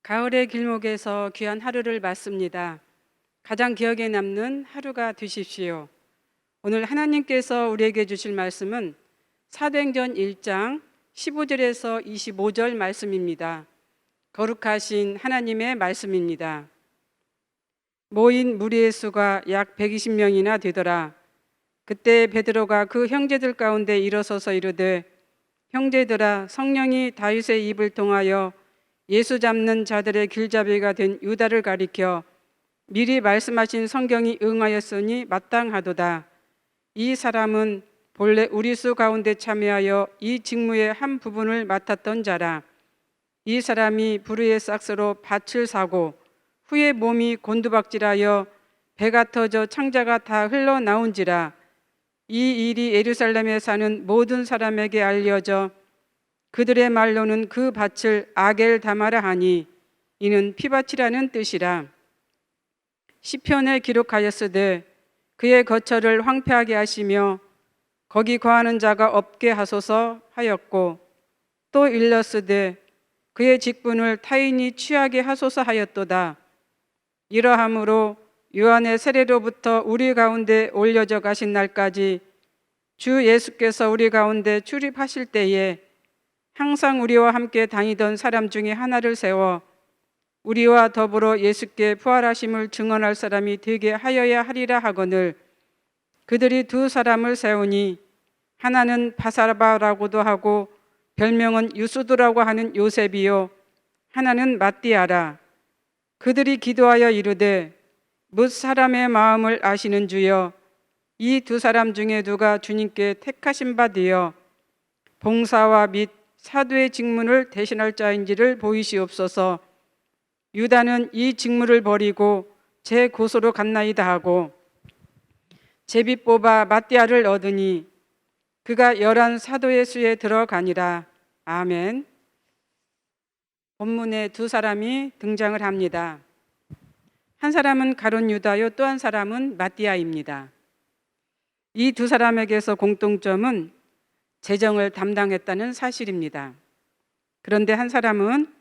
가을의 길목에서 귀한 하루를 맞습니다. 가장 기억에 남는 하루가 되십시오. 오늘 하나님께서 우리에게 주실 말씀은 사도행전 1장 15절에서 25절 말씀입니다. 거룩하신 하나님의 말씀입니다. 모인 무리의 수가 약 120명이나 되더라. 그때 베드로가 그 형제들 가운데 일어서서 이르되, 형제들아, 성령이 다윗의 입을 통하여 예수 잡는 자들의 길잡이가 된 유다를 가리켜 미리 말씀하신 성경이 응하였으니 마땅하도다. 이 사람은 본래 우리 수 가운데 참여하여 이 직무의 한 부분을 맡았던 자라. 이 사람이 불의의 싹스로 밭을 사고 후에 몸이 곤두박질하여 배가 터져 창자가 다 흘러나온지라. 이 일이 예루살렘에 사는 모든 사람에게 알려져 그들의 말로는 그 밭을 아겔다마라 하니 이는 피밭이라는 뜻이라. 시편에 기록하였으되 그의 거처를 황폐하게 하시며 거기 거하는 자가 없게 하소서 하였고, 또 일렀으되 그의 직분을 타인이 취하게 하소서 하였도다. 이러함으로 요한의 세례로부터 우리 가운데 올려져 가신 날까지 주 예수께서 우리 가운데 출입하실 때에 항상 우리와 함께 다니던 사람 중에 하나를 세워 우리와 더불어 예수께 부활하심을 증언할 사람이 되게 하여야 하리라 하거늘, 그들이 두 사람을 세우니 하나는 바사바라고도 하고 별명은 유수도라고 하는 요셉이요, 하나는 마띠아라. 그들이 기도하여 이르되, 뭇 사람의 마음을 아시는 주여, 이 두 사람 중에 누가 주님께 택하신 바 되어 봉사와 및 사도의 직분을 대신할 자인지를 보이시옵소서. 유다는 이 직무를 버리고 제 고소로 갔나이다 하고 제비 뽑아 마띠아를 얻으니 그가 11 사도의 수에 들어가니라. 아멘. 본문에 두 사람이 등장을 합니다. 한 사람은 가룟 유다요, 또 한 사람은 마띠아입니다. 이 두 사람에게서 공통점은 재정을 담당했다는 사실입니다. 그런데 한 사람은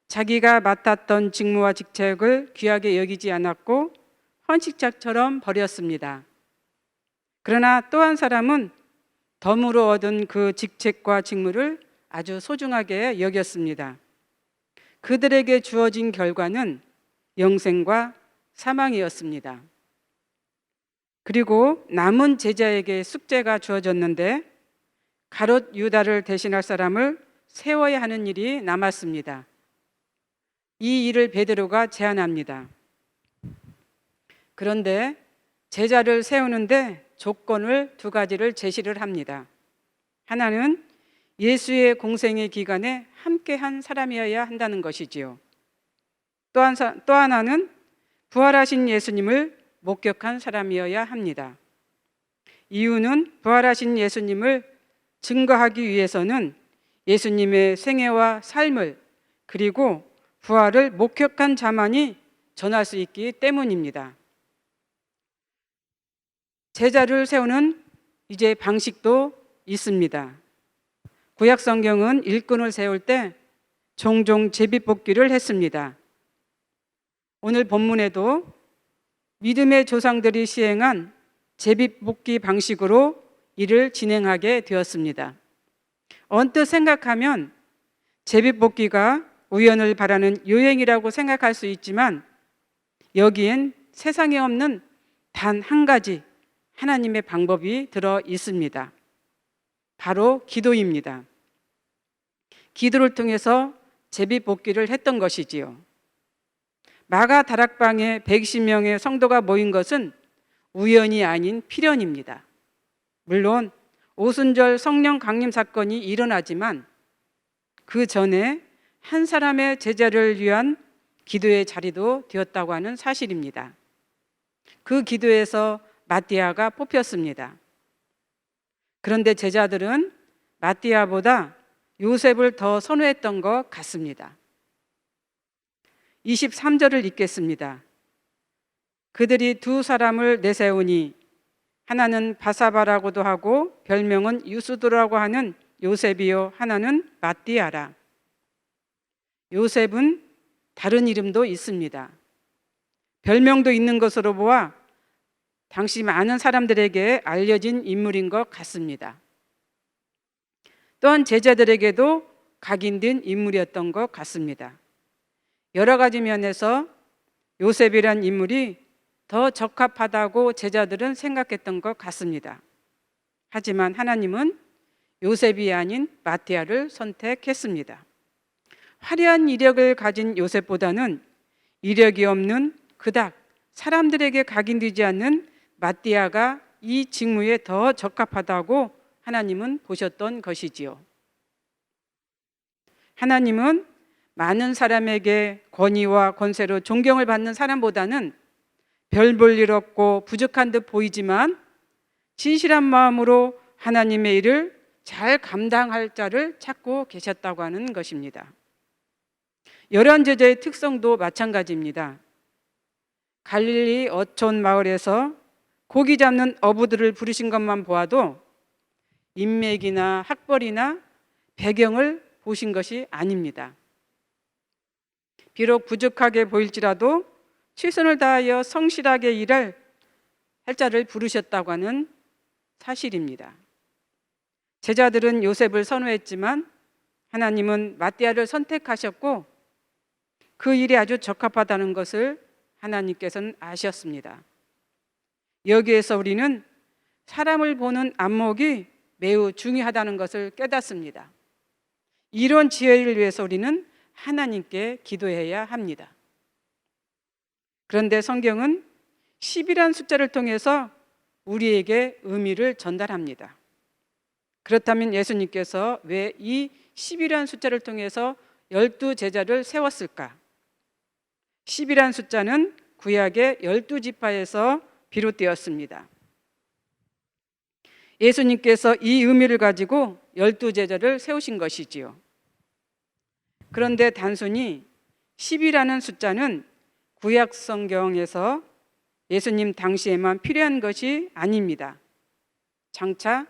자기가 맡았던 직무와 직책을 귀하게 여기지 않았고 헌식자처럼 버렸습니다. 그러나 또 한 사람은 덤으로 얻은 그 직책과 직무를 아주 소중하게 여겼습니다. 그들에게 주어진 결과는 영생과 사망이었습니다. 그리고 남은 제자에게 숙제가 주어졌는데 가롯 유다를 대신할 사람을 세워야 하는 일이 남았습니다. 이 일을 베드로가 제안합니다. 그런데 제자를 세우는데 조건을 두 가지를 제시를 합니다. 하나는 예수의 공생의 기간에 함께한 사람이어야 한다는 것이지요. 또 하나는 부활하신 예수님을 목격한 사람이어야 합니다. 이유는 부활하신 예수님을 증거하기 위해서는 예수님의 생애와 삶을 그리고 부활을 목격한 자만이 전할 수 있기 때문입니다. 제자를 세우는 이제 방식도 있습니다. 구약 성경은 일꾼을 세울 때 종종 제비뽑기를 했습니다. 오늘 본문에도 믿음의 조상들이 시행한 제비뽑기 방식으로 일을 진행하게 되었습니다. 언뜻 생각하면 제비뽑기가 우연을 바라는 유행이라고 생각할 수 있지만 여기엔 세상에 없는 단 한 가지 하나님의 방법이 들어 있습니다. 바로 기도입니다. 기도를 통해서 제비뽑기를 했던 것이지요. 마가 다락방에 120명의 성도가 모인 것은 우연이 아닌 필연입니다. 물론 오순절 성령 강림 사건이 일어나지만 그 전에 한 사람의 제자를 위한 기도의 자리도 되었다고 하는 사실입니다. 그 기도에서 마띠아가 뽑혔습니다. 그런데 제자들은 마띠아보다 요셉을 더 선호했던 것 같습니다. 23절을 읽겠습니다. 그들이 두 사람을 내세우니 하나는 바사바라고도 하고 별명은 유수도라고 하는 요셉이요, 하나는 마띠아라. 요셉은 다른 이름도 있습니다. 별명도 있는 것으로 보아 당시 많은 사람들에게 알려진 인물인 것 같습니다. 또한 제자들에게도 각인된 인물이었던 것 같습니다. 여러 가지 면에서 요셉이란 인물이 더 적합하다고 제자들은 생각했던 것 같습니다. 하지만 하나님은 요셉이 아닌 마띠아를 선택했습니다. 화려한 이력을 가진 요셉보다는 이력이 없는 그닥 사람들에게 각인되지 않는 마띠아가 이 직무에 더 적합하다고 하나님은 보셨던 것이지요. 하나님은 많은 사람에게 권위와 권세로 존경을 받는 사람보다는 별 볼 일 없고 부족한 듯 보이지만 진실한 마음으로 하나님의 일을 잘 감당할 자를 찾고 계셨다고 하는 것입니다. 열한 제자의 특성도 마찬가지입니다. 갈릴리 어촌 마을에서 고기 잡는 어부들을 부르신 것만 보아도 인맥이나 학벌이나 배경을 보신 것이 아닙니다. 비록 부족하게 보일지라도 최선을 다하여 성실하게 일할 자를 부르셨다고 하는 사실입니다. 제자들은 요셉을 선호했지만 하나님은 마띠아를 선택하셨고 그 일에 아주 적합하다는 것을 하나님께서는 아셨습니다. 여기에서 우리는 사람을 보는 안목이 매우 중요하다는 것을 깨닫습니다. 이런 지혜를 위해서 우리는 하나님께 기도해야 합니다. 그런데 성경은 10이란 숫자를 통해서 우리에게 의미를 전달합니다. 그렇다면 예수님께서 왜 이 10이란 숫자를 통해서 12제자를 세웠을까? 10이란 숫자는 구약의 12지파에서 비롯되었습니다. 예수님께서 이 의미를 가지고 12제자를 세우신 것이지요. 그런데 단순히 10이라는 숫자는 구약 성경에서 예수님 당시에만 필요한 것이 아닙니다. 장차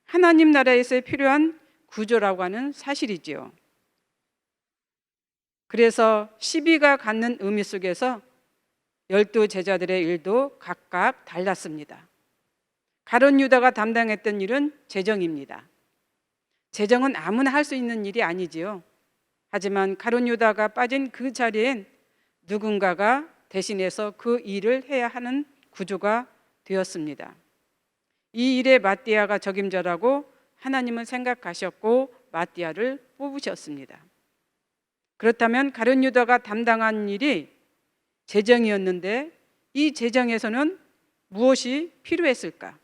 하나님 나라에서 필요한 구조라고 하는 사실이지요. 그래서 12가 갖는 의미 속에서 12제자들의 일도 각각 달랐습니다. 가룟 유다가 담당했던 일은 재정입니다. 재정은 아무나 할 수 있는 일이 아니지요. 하지만 가룟 유다가 빠진 그 자리엔 누군가가 대신해서 그 일을 해야 하는 구조가 되었습니다. 이 일에 마띠아가 적임자라고 하나님은 생각하셨고 마띠아를 뽑으셨습니다. 그렇다면 가룟 유다가 담당한 일이 재정이었는데 이 재정에서는 무엇이 필요했을까?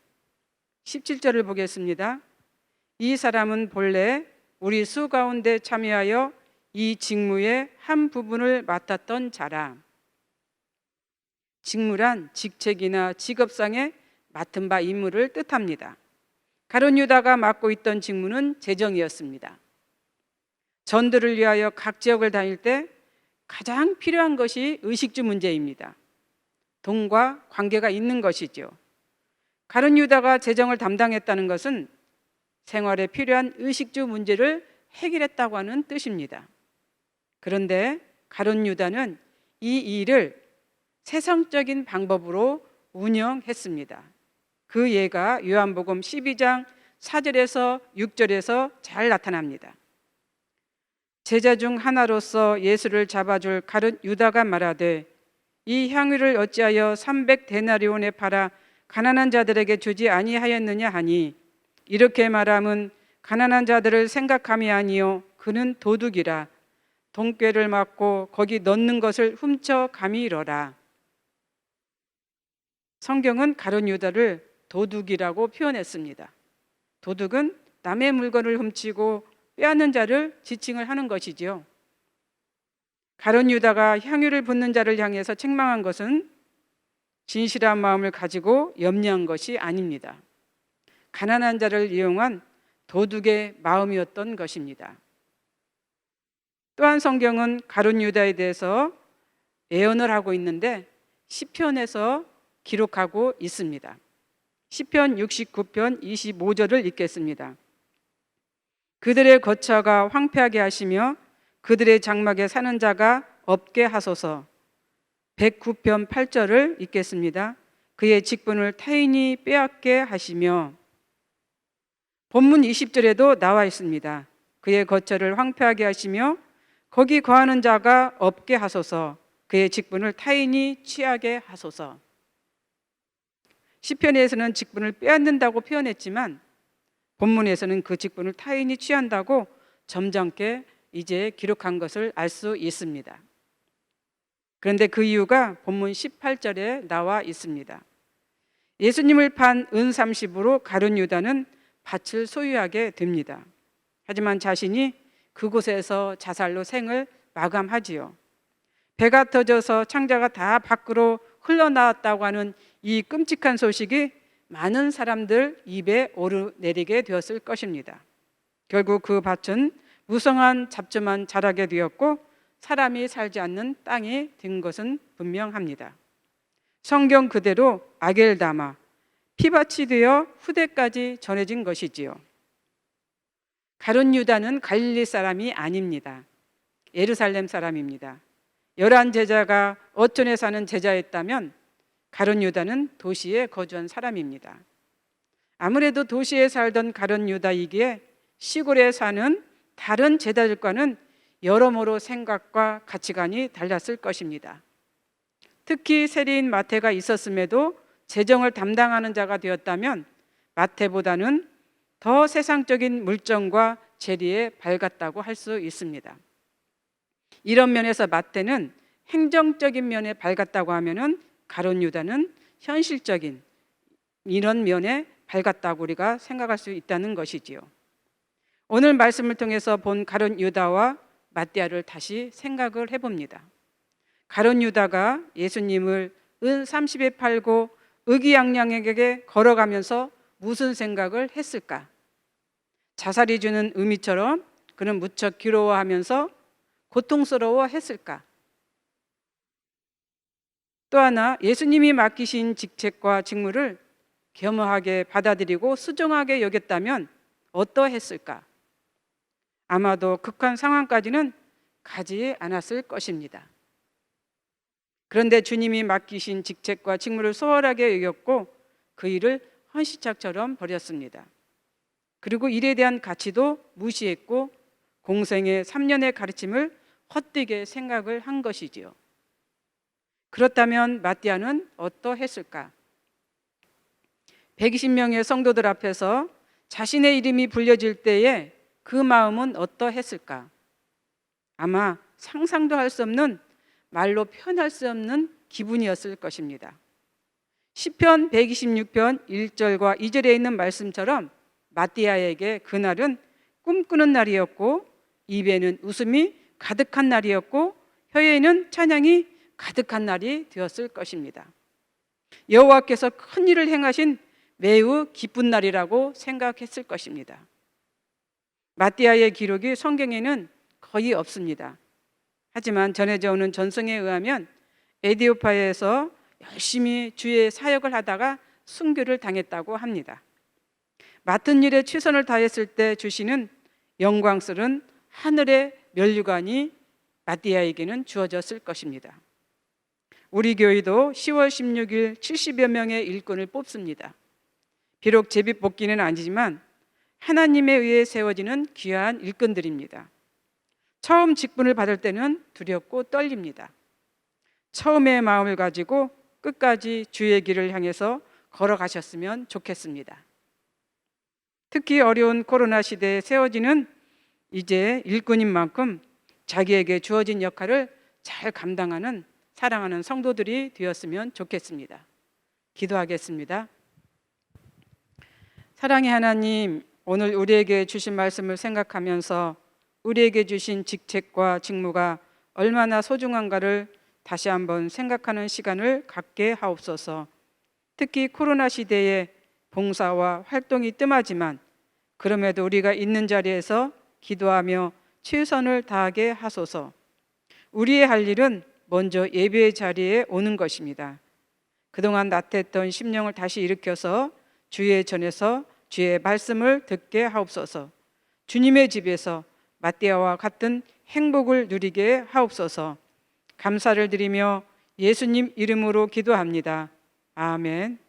17절을 보겠습니다. 이 사람은 본래 우리 수 가운데 참여하여 이 직무의 한 부분을 맡았던 자라. 직무란 직책이나 직업상의 맡은 바 임무를 뜻합니다. 가룟 유다가 맡고 있던 직무는 재정이었습니다. 전도를 위하여 각 지역을 다닐 때 가장 필요한 것이 의식주 문제입니다. 돈과 관계가 있는 것이죠. 가룟 유다가 재정을 담당했다는 것은 생활에 필요한 의식주 문제를 해결했다고 하는 뜻입니다. 그런데 가룟 유다는 이 일을 세상적인 방법으로 운영했습니다. 그 예가 요한복음 12장 4절에서 6절에서 잘 나타납니다. 제자 중 하나로서 예수를 잡아줄 가룟 유다가 말하되 이 향유를 어찌하여 300데나리온에 팔아 가난한 자들에게 주지 아니하였느냐 하니 이렇게 말함은 가난한 자들을 생각함이 아니요 그는 도둑이라 돈꾀를 맞고 거기 넣는 것을 훔쳐 감히이러라. 성경은 가룟 유다를 도둑이라고 표현했습니다. 도둑은 남의 물건을 훔치고 빼앗는 자를 지칭을 하는 것이지요. 가룟 유다가 향유를 붓는 자를 향해서 책망한 것은 진실한 마음을 가지고 염려한 것이 아닙니다. 가난한 자를 이용한 도둑의 마음이었던 것입니다. 또한 성경은 가룟 유다에 대해서 예언을 하고 있는데 시편에서 기록하고 있습니다. 시편 69편 25절을 읽겠습니다. 그들의 거처가 황폐하게 하시며 그들의 장막에 사는 자가 없게 하소서. 109편 8절을 읽겠습니다. 그의 직분을 타인이 빼앗게 하시며, 본문 20절에도 나와 있습니다. 그의 거처를 황폐하게 하시며 거기 거하는 자가 없게 하소서. 그의 직분을 타인이 취하게 하소서. 시편에서는 직분을 빼앗는다고 표현했지만 본문에서는 그 직분을 타인이 취한다고 점잖게 이제 기록한 것을 알 수 있습니다. 그런데 그 이유가 본문 18절에 나와 있습니다. 예수님을 판 은 30으로 가룟 유다는 밭을 소유하게 됩니다. 하지만 자신이 그곳에서 자살로 생을 마감하지요. 배가 터져서 창자가 다 밖으로 흘러나왔다고 하는 이 끔찍한 소식이 많은 사람들 입에 오르내리게 되었을 것입니다. 결국 그 밭은 무성한 잡초만 자라게 되었고 사람이 살지 않는 땅이 된 것은 분명합니다. 성경 그대로 아겔다마, 피밭이 되어 후대까지 전해진 것이지요. 가룟 유다는 갈릴리 사람이 아닙니다. 예루살렘 사람입니다. 11 제자가 어촌에 사는 제자였다면 가룟 유다는 도시에 거주한 사람입니다. 아무래도 도시에 살던 가룟 유다이기에 시골에 사는 다른 제자들과는 여러모로 생각과 가치관이 달랐을 것입니다. 특히 세리인 마태가 있었음에도 재정을 담당하는 자가 되었다면 마태보다는 더 세상적인 물정과 재리에 밝았다고 할 수 있습니다. 이런 면에서 마태는 행정적인 면에 밝았다고 하면은 가룟 유다는 현실적인 이런 면에 밝았다고 우리가 생각할 수 있다는 것이지요. 오늘 말씀을 통해서 본 가룟 유다와 마띠아를 다시 생각을 해봅니다. 가룟 유다가 예수님을 은 30에 팔고 의기양양에게 걸어가면서 무슨 생각을 했을까? 자살이 주는 의미처럼 그는 무척 괴로워하면서 고통스러워 했을까? 또 하나, 예수님이 맡기신 직책과 직무를 겸허하게 받아들이고 수종하게 여겼다면 어떠했을까? 아마도 극한 상황까지는 가지 않았을 것입니다. 그런데 주님이 맡기신 직책과 직무를 소홀하게 여겼고 그 일을 헌시짝처럼 버렸습니다. 그리고 일에 대한 가치도 무시했고 공생의 3년의 가르침을 헛되게 생각을 한 것이지요. 그렇다면 마띠아는 어떠했을까? 120명의 성도들 앞에서 자신의 이름이 불려질 때에 그 마음은 어떠했을까? 아마 상상도 할 수 없는, 말로 표현할 수 없는 기분이었을 것입니다. 시편 126편 1절과 2절에 있는 말씀처럼 마띠아에게 그날은 꿈꾸는 날이었고 입에는 웃음이 가득한 날이었고 혀에는 찬양이 가득한 날이 되었을 것입니다. 여호와께서 큰 일을 행하신 매우 기쁜 날이라고 생각했을 것입니다. 마띠아의 기록이 성경에는 거의 없습니다. 하지만 전해져 오는 전승에 의하면 에디오파에서 열심히 주의 사역을 하다가 순교를 당했다고 합니다. 맡은 일에 최선을 다했을 때 주시는 영광스러운 하늘의 면류관이 마띠아에게는 주어졌을 것입니다. 우리 교회도 10월 16일 70여 명의 일꾼을 뽑습니다. 비록 제비 뽑기는 아니지만 하나님에 의해 세워지는 귀한 일꾼들입니다. 처음 직분을 받을 때는 두렵고 떨립니다. 처음의 마음을 가지고 끝까지 주의 길을 향해서 걸어가셨으면 좋겠습니다. 특히 어려운 코로나 시대에 세워지는 이제 일꾼인 만큼 자기에게 주어진 역할을 잘 감당하는 사랑하는 성도들이 되었으면 좋겠습니다. 기도하겠습니다. 사랑의 하나님, 오늘 우리에게 주신 말씀을 생각하면서 우리에게 주신 직책과 직무가 얼마나 소중한가를 다시 한번 생각하는 시간을 갖게 하옵소서. 특히 코로나 시대에 봉사와 활동이 뜸하지만 그럼에도 우리가 있는 자리에서 기도하며 최선을 다하게 하소서. 우리의 할 일은 먼저 예배의 자리에 오는 것입니다. 그동안 나태했던 심령을 다시 일으켜서 주의 전에서 주의 말씀을 듣게 하옵소서. 주님의 집에서 마띠아와 같은 행복을 누리게 하옵소서. 감사를 드리며 예수님 이름으로 기도합니다. 아멘.